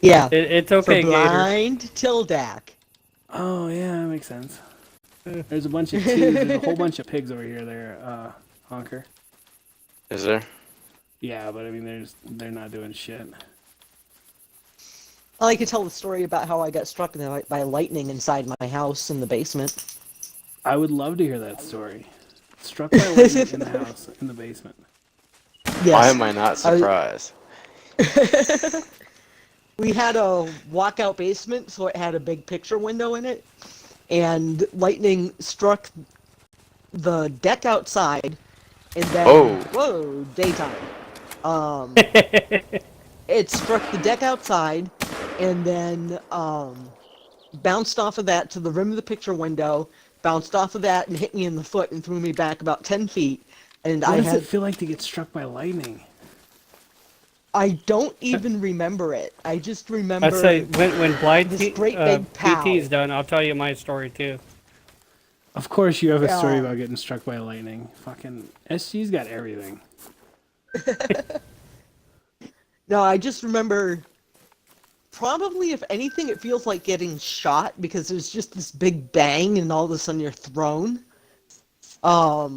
Yeah, It's for okay, Gator. blind Tildak. Oh, yeah, that makes sense. There's a bunch of twos. There's a whole bunch of pigs over here there, Honker. Is there? Yeah, but I mean, they're not doing shit. I like to tell the story about how I got struck by lightning inside my house in the basement. I would love to hear that story. Struck by lightning in the house, in the basement. Yes. Why am I not surprised? We had a walkout basement, so it had a big picture window in it, and lightning struck the deck outside, and then whoa, daytime. It struck the deck outside, and then bounced off of that to the rim of the picture window, bounced off of that and hit me in the foot and threw me back about 10 feet. And What does it feel like to get struck by lightning? I don't even remember it. I just remember. I'd say when blind this great big pow. PT's done, I'll tell you my story too. Of course, you have a story about getting struck by lightning. Fucking SG's got everything. No, I just remember. Probably, if anything, it feels like getting shot because there's just this big bang, and all of a sudden you're thrown. I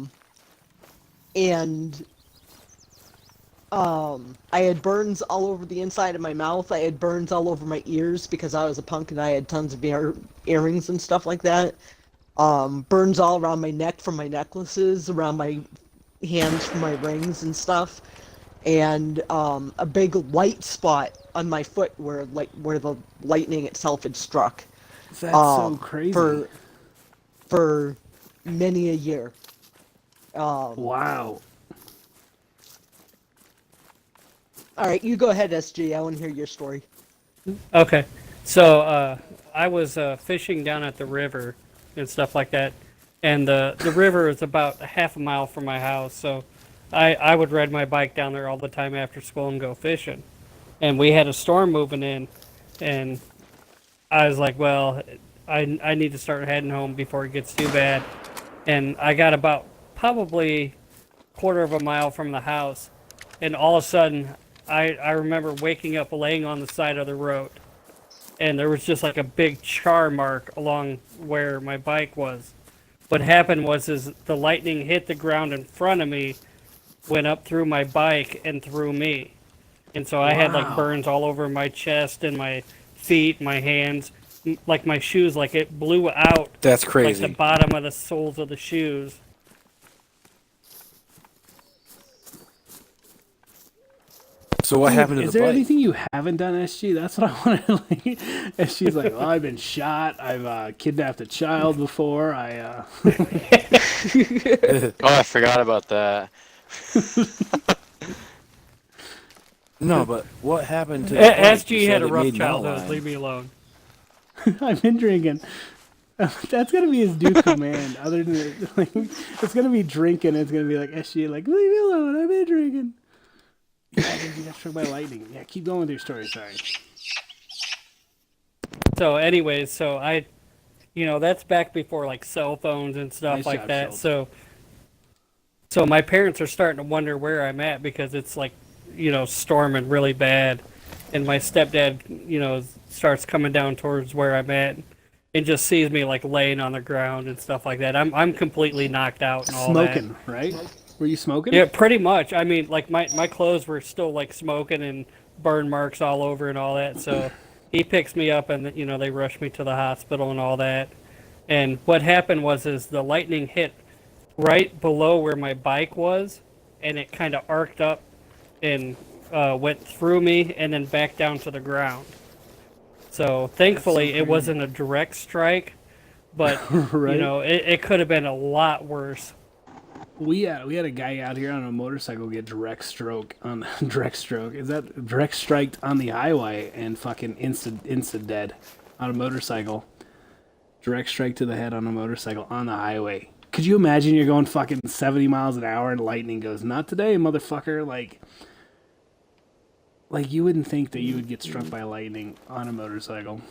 had burns all over the inside of my mouth. I had burns all over my ears because I was a punk and I had tons of earrings and stuff like that. Burns all around my neck from my necklaces, around my hands from my rings and stuff. And a big light spot on my foot where the lightning itself had struck. That's so crazy. For many a year. Wow. All right, you go ahead, SG. I want to hear your story. Okay, so I was fishing down at the river and stuff like that, and the river is about a half a mile from my house, so I would ride my bike down there all the time after school and go fishing. And we had a storm moving in, and I was like, well, I need to start heading home before it gets too bad. And I got about probably quarter of a mile from the house, and all of a sudden, I remember waking up laying on the side of the road, and there was just like a big char mark along where my bike was. What happened was the lightning hit the ground in front of me, went up through my bike and through me. And so I had like burns all over my chest and my feet, my hands, like my shoes, like it blew out. That's crazy. Like the bottom of the soles of the shoes. So what happened to the Is there bike? anything you haven't done, SG? That's what I want to like. SG's like, well, I've been shot. I've kidnapped a child before. Oh, I forgot about that. No, but what happened to the SG had a rough childhood. Leave me alone. I've been drinking. That's gonna be his new command. Other than like, it's gonna be drinking. It's gonna be like SG, like leave me alone. I've been drinking. Yeah, I think you got struck by lightning. Yeah, keep going with your story. Sorry. So, anyways, so that's back before like cell phones and stuff Nice like job, that. Sheldon. So my parents are starting to wonder where I'm at because it's like, storming really bad, and my stepdad, starts coming down towards where I'm at, and just sees me like laying on the ground and stuff like that. I'm completely knocked out and all Smoking, that. right? Were you smoking? Yeah, pretty much. I mean, like my clothes were still like smoking and burn marks all over and all that. So he picks me up and they rush me to the hospital and all that. And what happened was the lightning hit right below where my bike was, and it kind of arced up and went through me and then back down to the ground. So thankfully it wasn't a direct strike, but Right. it could have been a lot worse. We had a guy out here on a motorcycle get direct stroke. Is that direct striked on the highway and fucking insta dead on a motorcycle. Direct strike to the head on a motorcycle on the highway. Could you imagine you're going fucking 70 miles an hour and lightning goes, not today, motherfucker? Like you wouldn't think that you would get struck by lightning on a motorcycle.